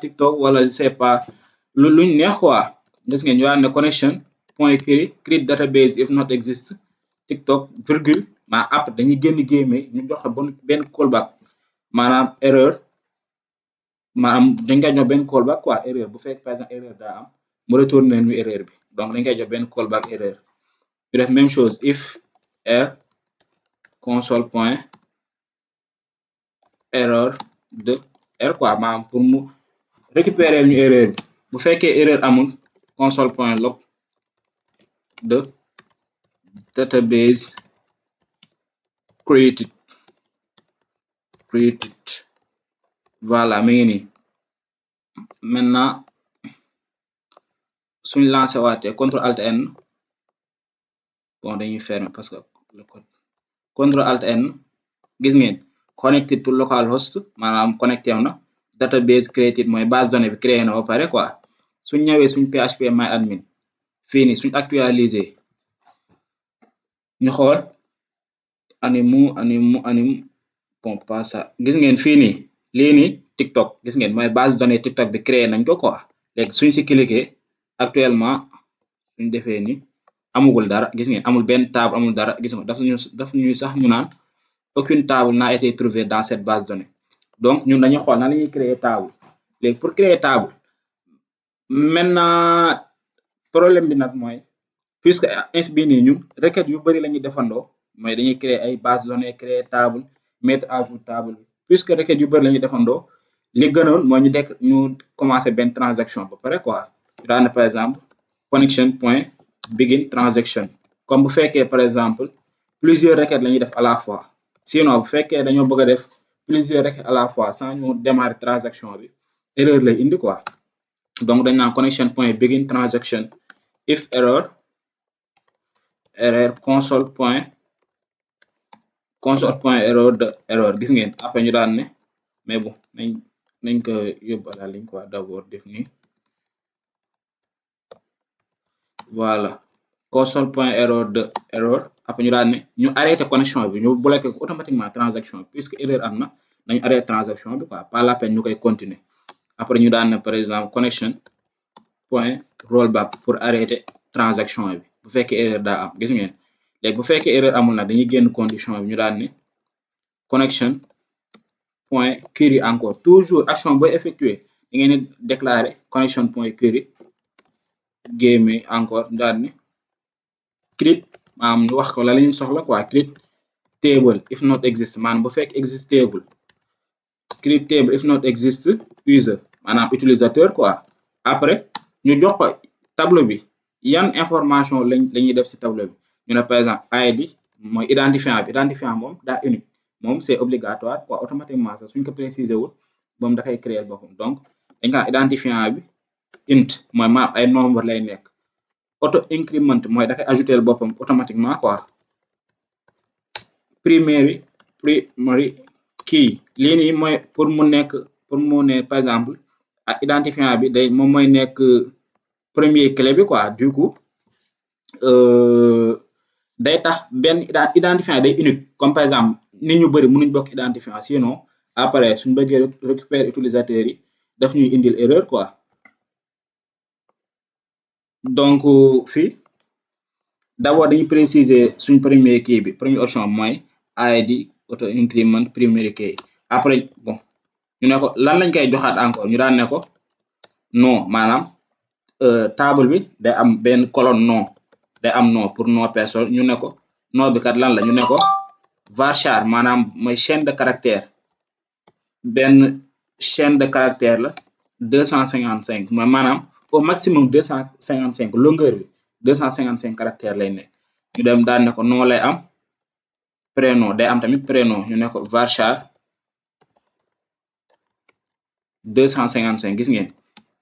TikTok wala je sais pas luñ neex quoi gis ngeen ñu daan ne connection point query create database if not exist TikTok virgule après dañuy génn géeme ñu joxe benn callback maanaam erreur maanaam dañ koy jox benn callback quoi erreur bu fekk par exemple erreur daa am mu retourné ñu erreur bi donc dañ koy jox benn callback erreur ñu def même chose if error console point erreur de r quoi maanaam pour mu récupérer ñu erreur bi bu fekkee erreur amul console point log de database created voilà mi ngi nii maintenant suñ lancé waatee contrôle alt n bon dañuy fermer parce que le code contrôle alt n gis ngeen connected to localhost maanaam connecté na database created mooy base donnée bi créé na ba pare quoi suñ ñëwee suñ php my admin fii nii suñ actualiser ñu xool animu bon pas ça gis ngeen fii nii lii nii TikTok gis ngeen mooy base donnée TikTok bi créé nañ ko quoi léegi suñ si cliquer actuellement suñ defee ni amugul dara gis ngeen amul benn table amul dara gis nga daf ñuy sax ñu naan aucune table n'a été trouvée dans cette base donnée donc ñun dañuy xool nan la ñuy créer table léegi pour créer table maintenant problème bi nag mooy puisque ins bi nii ñun requête yu bari la ñuy defandoo mooy dañuy créer ay base donnée créer table mettre à jour table puisque requête yu bari la ñuy defandoo li gënoon mooy ñu commencer benn transaction ba pare quoi daan par exemple connection point begin transaction comme bu fekkee par exemple plusieurs requêtes la ñuy def à la fois sinon bu fekkee dañoo bëgg a def plusieurs requêtes à la fois sans ñu démarrer transaction bi erreur lay indi quoi donc dañ naan connection point begin transaction if error console point error de error gis ngeen après ñu daan ne mais bon nañ ko yóbbu à la ligne quoi d'abord def nii voilà console point error de error après ñu daan ne ñu arrêté connexion bi ñu bloqué ko automatiquement transaction bi puisque erreur am na dañu arrêté transaction bi quoi pas la peine ñu koy continuer après ñu daan ne par exemple connection point rollback pour arrêter transaction bi bu fekkee erreur daa am gis ngeen léegi bu fekkee erreur amul nag dañuy génn condition bi ñu daan ne connection point query encore toujours action booy effectuer da ngeen di déclarer connection point query géeme encore daal ni create maanaam ñu wax ko la lañu soxla quoi create table if not exist maanaam bu fekk exist table create table if not exist user maanaam utilisateur quoi après ñu jox ko tableau bi yan information lañuy def ci tableau bi ñu ne par exemple id mooy identifiant moom daa unique moom c'est obligatoire quoi automatiquement sax suñ ko préciser wul moom da koy créer boppam donc dañ ko identifiant bi int mooy maanaam ay nombre lay nekk auto increment mooy da koy ajouter boppam automatiquement quoi primary key lii nii mooy pour mu ne par exemple ak identifiant bi day moom mooy nekk premier clé bi quoi du coup day tax benn identifiant day unique comme par exemple nit ñu bari mënuñ bokk identifiant sinon après suñ bëggee récupérer utilisateurs yi daf ñuy indil erreur quoi donc fii d'abord dañuy préciser suñ premier key bi première option mooy id auto increment primary key après bon ñu ne ko lan lañ koy joxaat encore ñu daan ne ko non maanaam table bi day am benn colonne non day am nom pour nom personne ñu ne ko nom bi kat lan la ñu ne ko varchar maanaam mooy chaîne de caractère benn chaîne de caractère la 255 mooy maanaam au maximum 255 longueur bi 255 caractères lay nekk ñu dem daan ne ko nom lay am prénom day am tamit prénom ñu ne ko varchar 255 gis ngeen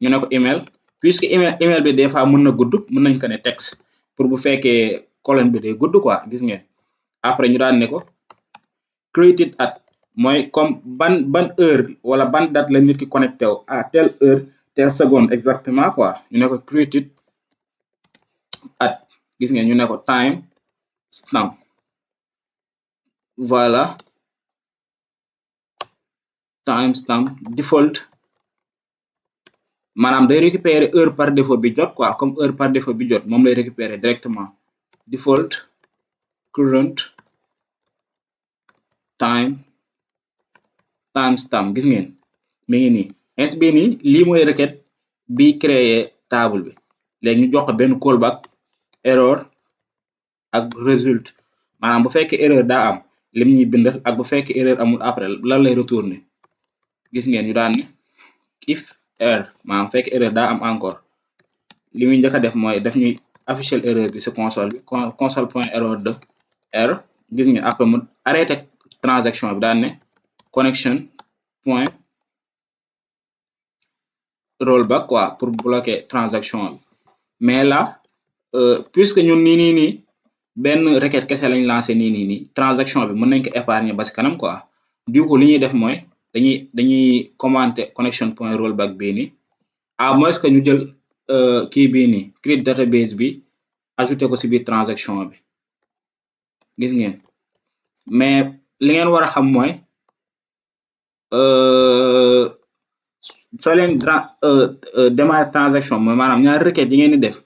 ñu ne ko email puisque email bi des fois mën na gudd mën nañ ko ne texte pour bu fekkee colonne bi day gudd quoi gis ngeen après ñu daan ne ko created at mooy comme ban heure wala ban date la nit ki connecté wu à telle heure telle seconde exactement quoi ñu ne ko created at gis ngeen ñu ne ko time stamp voilà time stamp default maanaam day récupérer heure par défaut bi jot quoi, comme heure par défaut bi jot moom lay récupérer directement default current timestamp gis ngeen mi ngi nii ins bi nii lii mooy requête bi créer table bi léegi ñu jox ko benn callback error ak result maanaam bu fekkee erreur daa am lim ñuy bindal ak bu fekkee erreur amul après lan lay retourner gis ngeen ñu daan ne if error maanaam bu fekkee erreur daa am encore li muy njëkk a def mooy daf ñuy afficher erreur bi ci console bi console point error de error gis ngeen après mu arrêté transaction bi daan ne connection point rollback quoi pour bloquer transaction bi mais là puisque ñun nii benn requête kese lañ lancé nii transaction bi mën nañ ko épargner ba ci kanam quoi du coup li ñuy def mooy dañuy commenter connection point rollback bii nii à moins que ñu jël kii bii nii create database bi ajouté ko ci biir transaction bi gis ngeen mais li ngeen war a xam mooy soo leen démarrer transaction mooy maanaam ñaari requête yi ngeen di def